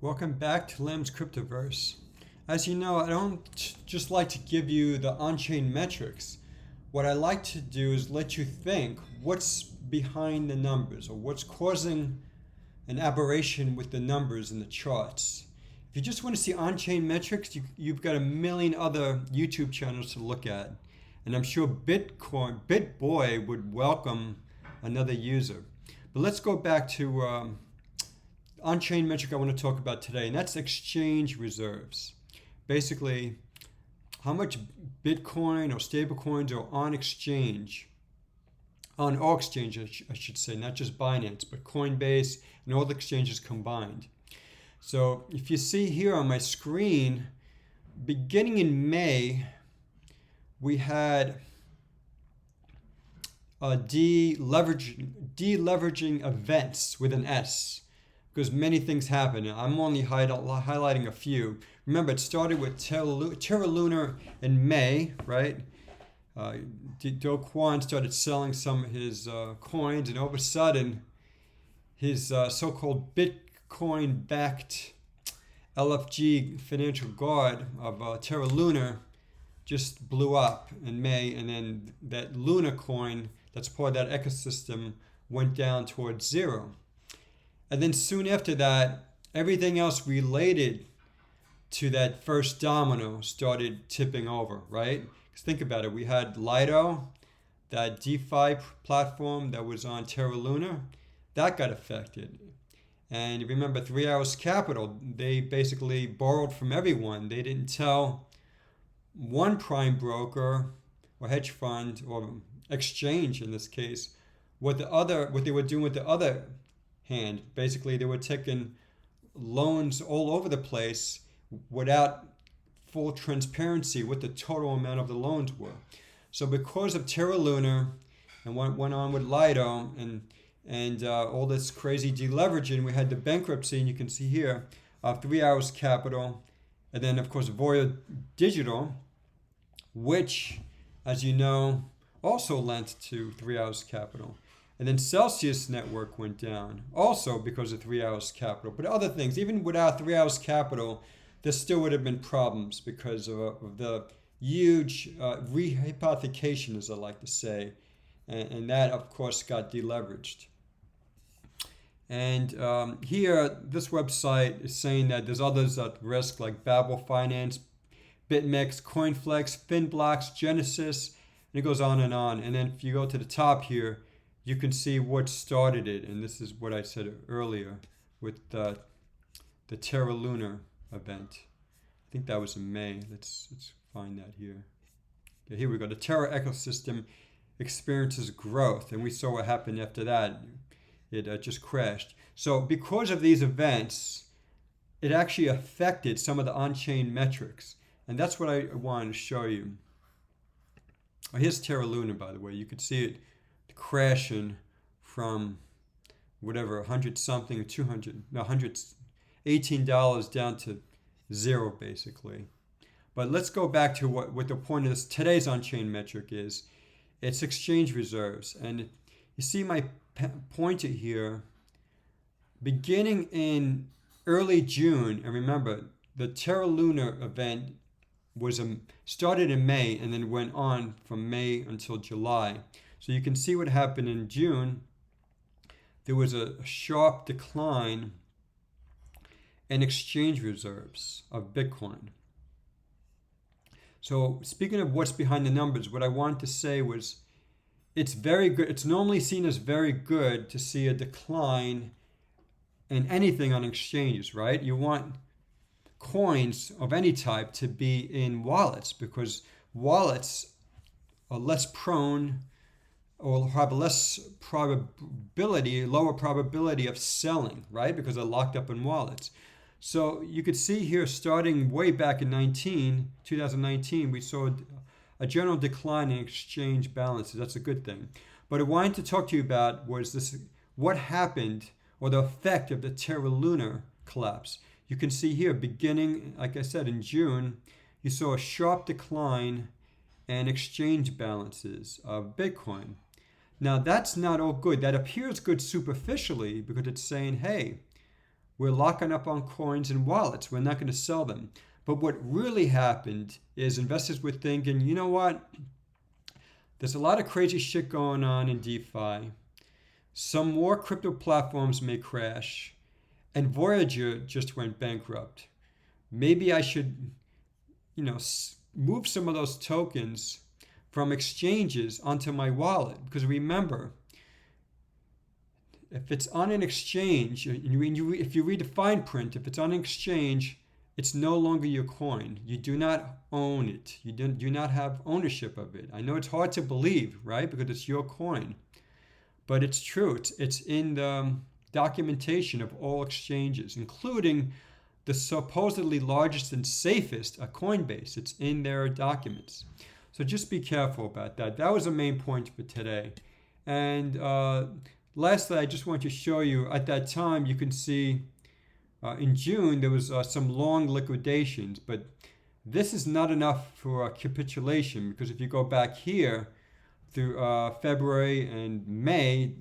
Welcome back to Lam's Cryptoverse. As you know, I don't just like to give you the on-chain metrics. What I like to do is let you think what's behind the numbers or what's causing an aberration with the numbers in the charts. If you just want to see on-chain metrics, you've got a million other YouTube channels to look at. And I'm sure BitBoy would welcome another user. But let's go back to on-chain metric I want to talk about today, and that's exchange reserves. Basically, how much Bitcoin or stablecoins are on exchange, on all exchanges, I should say, not just Binance, but Coinbase and all the exchanges combined. So if you see here on my screen, beginning in May, we had deleveraging events with an S, because many things happen. I'm only highlighting a few. Remember, it started with Terra LUNA in May, right? Do Kwon started selling some of his coins, and all of a sudden, his so-called Bitcoin-backed LFG financial guard of Terra LUNA just blew up in May, and then that Luna coin that's part of that ecosystem went down towards zero. And then soon after that, everything else related to that first domino started tipping over, right? Because think about it, we had Lido, that DeFi platform that was on Terra LUNA, that got affected. And you remember 3 Hours Capital, they basically borrowed from everyone. They didn't tell one prime broker or hedge fund or exchange in this case what they were doing with the other hand. Basically, they were taking loans all over the place without full transparency what the total amount of the loans were. So because of Terra LUNA and what went on with Lido and all this crazy deleveraging, we had the bankruptcy, and you can see here of 3 Hours Capital, and then of course Voya Digital, which, as you know, also lent to 3 Hours Capital. And then Celsius Network went down, also because of 3 Hours Capital. But other things, even without 3 Hours Capital, there still would have been problems because of the huge rehypothecation, as I like to say. And that, of course, got deleveraged. And here, this website is saying that there's others at risk, like Babel Finance, BitMEX, CoinFlex, FinBlocks, Genesis, and it goes on. And then if you go to the top here, you can see what started it. And this is what I said earlier with the Terra LUNA event. I think that was in May. Let's find that here. Yeah, here we go. The Terra ecosystem experiences growth. And we saw what happened after that. It just crashed. So because of these events, it actually affected some of the on-chain metrics. And that's what I wanted to show you. Oh, here's Terra LUNA, by the way. You could see it crashing from whatever, 100 something, $118 down to zero, basically. But let's go back to what the point of this today's on-chain metric is. It's exchange reserves. And you see my pointer here, beginning in early June, and remember, the Terra LUNA event was started in May and then went on from May until July. So you can see what happened in June. There was a sharp decline in exchange reserves of Bitcoin. So speaking of what's behind the numbers, what I wanted to say was it's very good. It's normally seen as very good to see a decline in anything on exchanges, right? You want coins of any type to be in wallets because wallets are less prone or have less lower probability of selling, right? Because they're locked up in wallets. So you could see here, starting way back in 2019, we saw a general decline in exchange balances. That's a good thing. But I wanted to talk to you about was this: what happened or the effect of the Terra LUNA collapse. You can see here, beginning, like I said, in June, you saw a sharp decline in exchange balances of Bitcoin. Now, that's not all good. That appears good superficially because it's saying, hey, We're locking up on coins and wallets. We're not going to sell them. But what really happened is investors were thinking, you know what? There's a lot of crazy shit going on in DeFi. Some more crypto platforms may crash. And Voyager just went bankrupt. Maybe I should, move some of those tokens from exchanges onto my wallet. Because remember, if it's on an exchange, if you read the fine print, if it's on an exchange, it's no longer your coin. You do not own it. You do not have ownership of it. I know it's hard to believe, right? Because it's your coin. But it's true. It's in the documentation of all exchanges, including the supposedly largest and safest, Coinbase. It's in their documents. So just be careful about that. That was the main point for today. And lastly, I just want to show you, at that time, you can see in June, there was some long liquidations, but this is not enough for a capitulation, because if you go back here through February and May,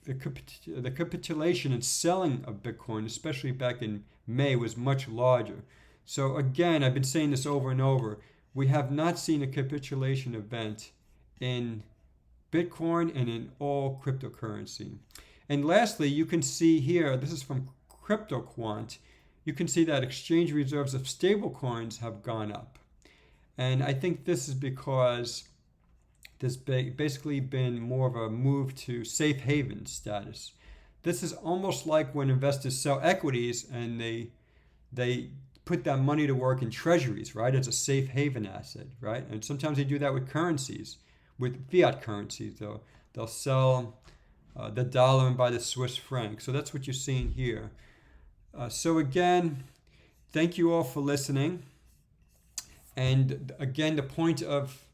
the capitulation and selling of Bitcoin, especially back in May, was much larger. So again, I've been saying this over and over, we have not seen a capitulation event in Bitcoin and in all cryptocurrency. And lastly, you can see here, this is from CryptoQuant, you can see that exchange reserves of stablecoins have gone up. And I think this is because there's basically been more of a move to safe haven status. This is almost like when investors sell equities and they put that money to work in treasuries, right? As a safe haven asset, right? And sometimes they do that with currencies, with fiat currencies. They'll sell the dollar and buy the Swiss franc. So that's what you're seeing here. So again, thank you all for listening. And again, the point of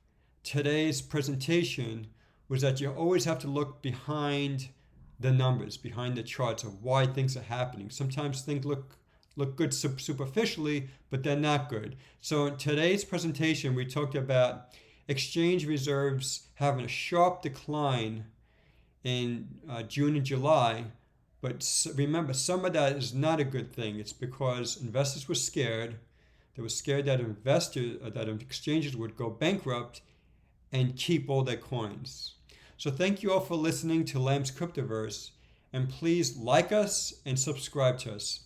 today's presentation was that you always have to look behind the numbers, behind the charts of why things are happening. Sometimes things look good superficially, but they're not good. So in today's presentation, we talked about exchange reserves having a sharp decline in June and July. But remember, some of that is not a good thing. It's because investors were scared. They were scared that exchanges would go bankrupt and keep all their coins. So thank you all for listening to Lamb's Cryptoverse. And please like us and subscribe to us.